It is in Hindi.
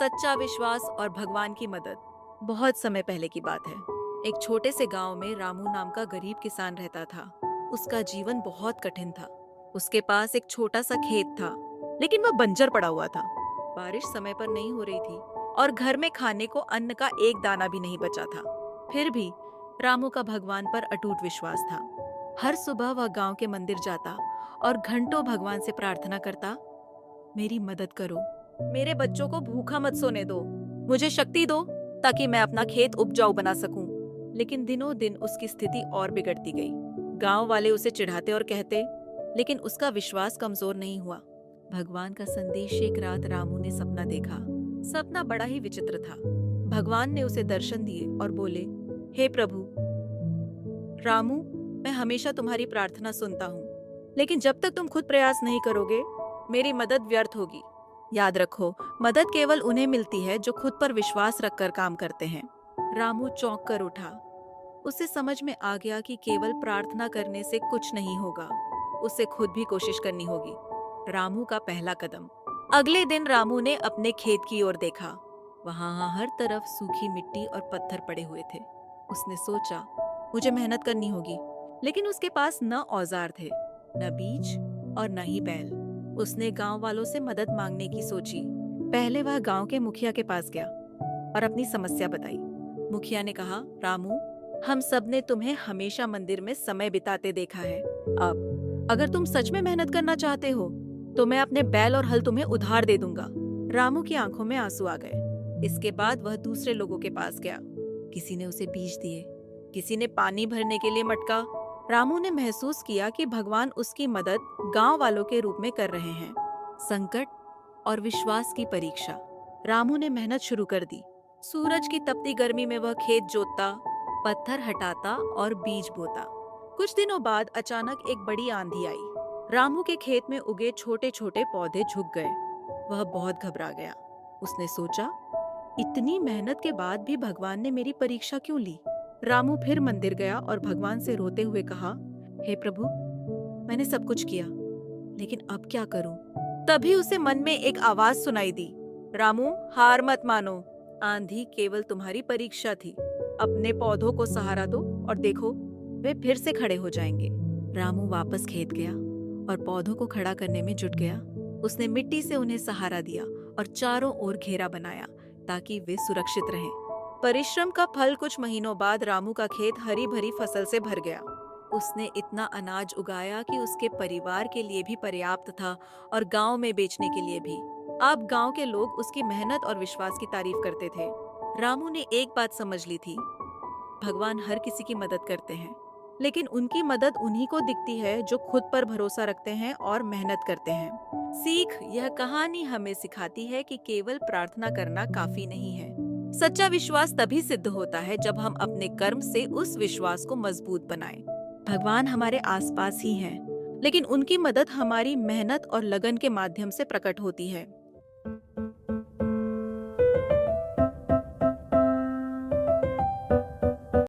सच्चा विश्वास और भगवान की मदद। बहुत समय पहले की बात है। एक छोटे से गांव में रामू नाम का गरीब किसान रहता था। उसका जीवन बहुत कठिन था। उसके पास एक छोटा सा खेत था, लेकिन वह बंजर पड़ा हुआ था। बारिश समय पर नहीं हो रही थी और घर में खाने को अन्न का एक दाना भी नहीं बचा था। फिर भी रामू का भगवान पर अटूट विश्वास था। हर सुबह वह गांव के मंदिर जाता और घंटों भगवान से प्रार्थना करता, मेरी मदद करो, मेरे बच्चों को भूखा मत सोने दो, मुझे शक्ति दो ताकि मैं अपना खेत उपजाऊ बना सकूं। लेकिन दिनों दिन उसकी स्थिति और बिगड़ती गई। गांव वाले उसे चिढ़ाते और कहते, लेकिन उसका विश्वास कमजोर नहीं हुआ। भगवान का संदेश। एक रात रामू ने सपना देखा। सपना बड़ा ही विचित्र था। भगवान ने उसे दर्शन दिए और बोले, हे प्रभु रामू, मैं हमेशा तुम्हारी प्रार्थना सुनता हूँ, लेकिन जब तक तुम खुद प्रयास नहीं करोगे, मेरी मदद व्यर्थ होगी। याद रखो, मदद केवल उन्हें मिलती है जो खुद पर विश्वास रखकर काम करते हैं। रामू चौंक कर उठा। उसे समझ में आ गया कि केवल प्रार्थना करने से कुछ नहीं होगा, उसे खुद भी कोशिश करनी होगी। रामू का पहला कदम। अगले दिन रामू ने अपने खेत की ओर देखा। वहां हर तरफ सूखी मिट्टी और पत्थर पड़े हुए थे। उसने सोचा, मुझे मेहनत करनी होगी। लेकिन उसके पास न औजार थे, न बीज और न ही बैल। उसने गांव वालों से मदद मांगने की सोची। पहले वह गांव के मुखिया के पास गया और अपनी समस्या बताई। मुखिया ने कहा, रामू, हम सब ने तुम्हें हमेशा मंदिर में समय बिताते देखा है। अब अगर तुम सच में मेहनत करना चाहते हो, तो मैं अपने बैल और हल तुम्हें उधार दे दूंगा। रामू की आंखों में आंसू आ गए। इसके बाद वह दूसरे लोगों के पास गया। किसी ने उसे बीज दिए, किसी ने पानी भरने के लिए मटका। रामू ने महसूस किया कि भगवान उसकी मदद गांव वालों के रूप में कर रहे हैं। संकट और विश्वास की परीक्षा। रामू ने मेहनत शुरू कर दी। सूरज की तपती गर्मी में वह खेत जोतता, पत्थर हटाता और बीज बोता। कुछ दिनों बाद अचानक एक बड़ी आंधी आई। रामू के खेत में उगे छोटे छोटे पौधे झुक गए। वह बहुत घबरा गया। उसने सोचा, इतनी मेहनत के बाद भी भगवान ने मेरी परीक्षा क्यों ली? रामू फिर मंदिर गया और भगवान से रोते हुए कहा, हे प्रभु, मैंने सब कुछ किया, लेकिन अब क्या करूं? तभी उसे मन में एक आवाज सुनाई दी, रामू, हार मत मानो, आंधी केवल तुम्हारी परीक्षा थी। अपने पौधों को सहारा दो और देखो, वे फिर से खड़े हो जाएंगे। रामू वापस खेत गया और पौधों को खड़ा करने में जुट गया। उसने मिट्टी से उन्हें सहारा दिया और चारों ओर घेरा बनाया ताकि वे सुरक्षित रहें। परिश्रम का फल कुछ महीनों बाद रामू का खेत हरी भरी फसल से भर गया। उसने इतना अनाज उगाया कि उसके परिवार के लिए भी पर्याप्त था और गांव में बेचने के लिए भी। अब गांव के लोग उसकी मेहनत और विश्वास की तारीफ करते थे। रामू ने एक बात समझ ली थी, भगवान हर किसी की मदद करते हैं, लेकिन उनकी मदद उन्हीं को दिखती है जो खुद पर भरोसा रखते हैं और मेहनत करते हैं। सीख, यह कहानी हमें सिखाती है कि केवल प्रार्थना करना काफी नहीं है। सच्चा विश्वास तभी सिद्ध होता है जब हम अपने कर्म से उस विश्वास को मजबूत बनाएं। भगवान हमारे आसपास ही हैं, लेकिन उनकी मदद हमारी मेहनत और लगन के माध्यम से प्रकट होती है।